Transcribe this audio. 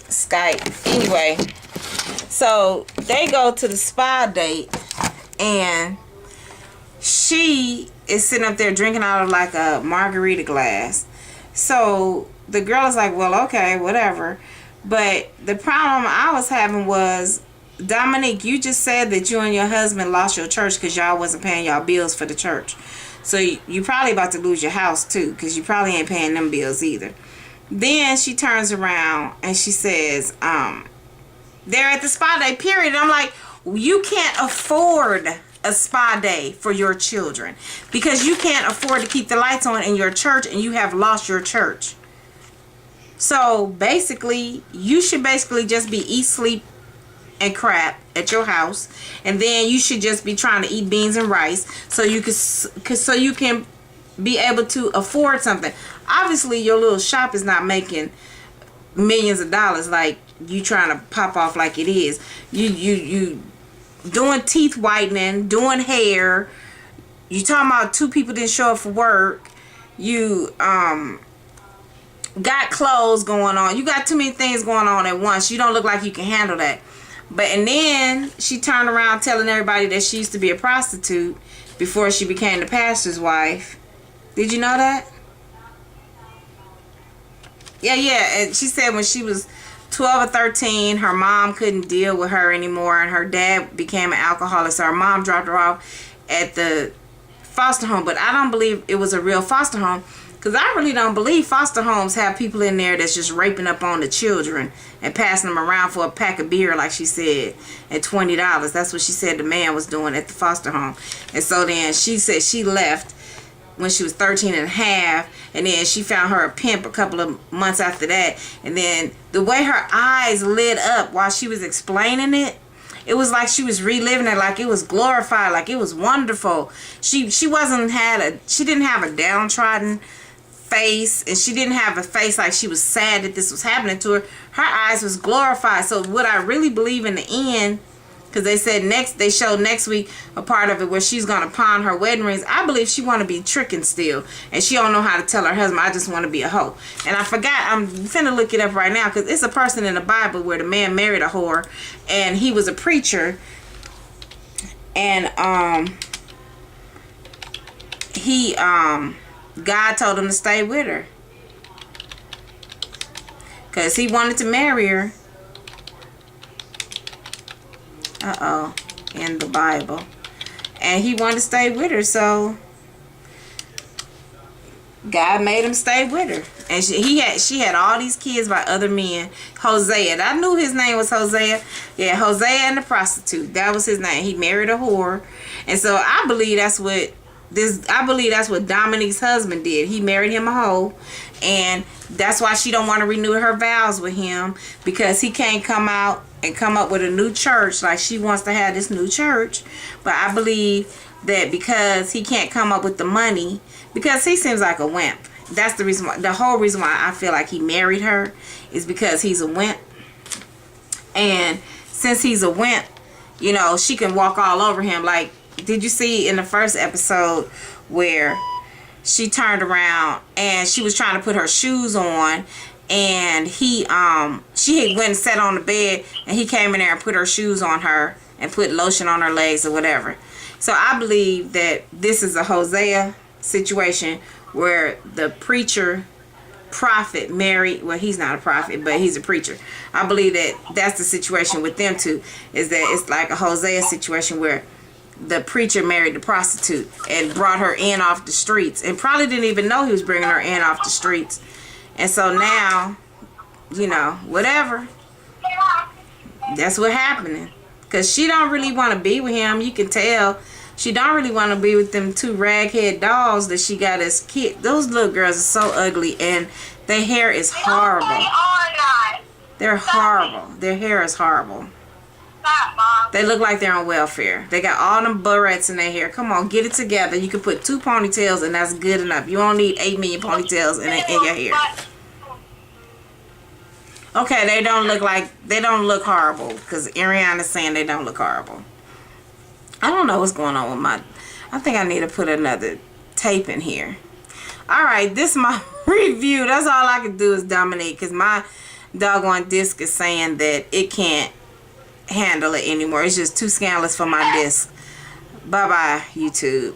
Skype. Anyway, so they go to the spa date, and she is sitting up there drinking out of like a margarita glass. So the girl is like, well, okay, whatever. But the problem I was having was, Dominique, you just said that you and your husband lost your church because y'all wasn't paying y'all bills for the church. So you probably about to lose your house too, because you probably ain't paying them bills either. Then she turns around and she says, they're at the spa day, period. And I'm like, you can't afford a spa day for your children because you can't afford to keep the lights on in your church and you have lost your church. So basically, you should basically just be eat, sleep, and crap at your house, and then you should just be trying to eat beans and rice so you can be able to afford something. Obviously, your little shop is not making millions of dollars like you trying to pop off like it is. You doing teeth whitening, doing hair. You talking about 2 people didn't show up for work. You got clothes going on. You got too many things going on at once. You don't look like you can handle that. And then she turned around telling everybody that she used to be a prostitute before she became the pastor's wife. Did you know that? Yeah. And she said when she was 12 or 13, her mom couldn't deal with her anymore, and her dad became an alcoholic, so her mom dropped her off at the foster home. But I don't believe it was a real foster home, because I really don't believe foster homes have people in there that's just raping up on the children and passing them around for a pack of beer, like she said, at $20. That's what she said the man was doing at the foster home. And so then she said she left when she was 13 and a half, and then she found her a pimp a couple of months after that. And then the way her eyes lit up while she was explaining it, it was like she was reliving it, like it was glorified, like it was wonderful. She didn't have a downtrodden face, and she didn't have a face like she was sad that this was happening to her. Her eyes was glorified. So what I really believe in the end, because they said they showed next week a part of it where she's going to pawn her wedding rings. I believe she want to be tricking still, and she don't know how to tell her husband, I just want to be a hoe. And I forgot, I'm finna look it up right now, because it's a person in the Bible where the man married a whore, and he was a preacher, and God told him to stay with her because he wanted to marry her. In the Bible, and he wanted to stay with her, so God made him stay with her. And she had all these kids by other men. Hosea, I knew his name was Hosea. Yeah, Hosea and the prostitute, that was his name. He married a whore. And so I believe that's what Dominique's husband did. He married him a hoe, and that's why she don't want to renew her vows with him, because he can't come out and come up with a new church like she wants to have this new church. But I believe that because he can't come up with the money, because he seems like a wimp. That's the reason why, the whole reason why I feel like he married her is because he's a wimp. And since he's a wimp, you know, she can walk all over him. Like, did you see in the first episode where she turned around and she was trying to put her shoes on, and she had went and sat on the bed, and he came in there and put her shoes on her and put lotion on her legs or whatever. So I believe that this is a Hosea situation where the preacher prophet married, well, he's not a prophet, but he's a preacher. I believe that that's the situation with them two, is that it's like a Hosea situation where the preacher married the prostitute and brought her in off the streets, and probably didn't even know he was bringing her in off the streets. And so now, you know, whatever, that's what happening, because she don't really want to be with him. You can tell she don't really want to be with them 2 raghead dolls that she got as kids. Those little girls are so ugly, and their hair is horrible. They're horrible. Their hair is horrible. They look like they're on welfare. They got all them barrettes in their hair. Come on, get it together. You can put 2 ponytails, and that's good enough. You don't need 8 million ponytails in your hair. Okay, they don't look horrible, because Ariana's saying they don't look horrible. I don't know what's going on with I think I need to put another tape in here. Alright, this is my review. That's all I can do is Dominique, because doggone disc is saying that it can't handle it anymore. It's just too scandalous for my disc. Bye bye, YouTube.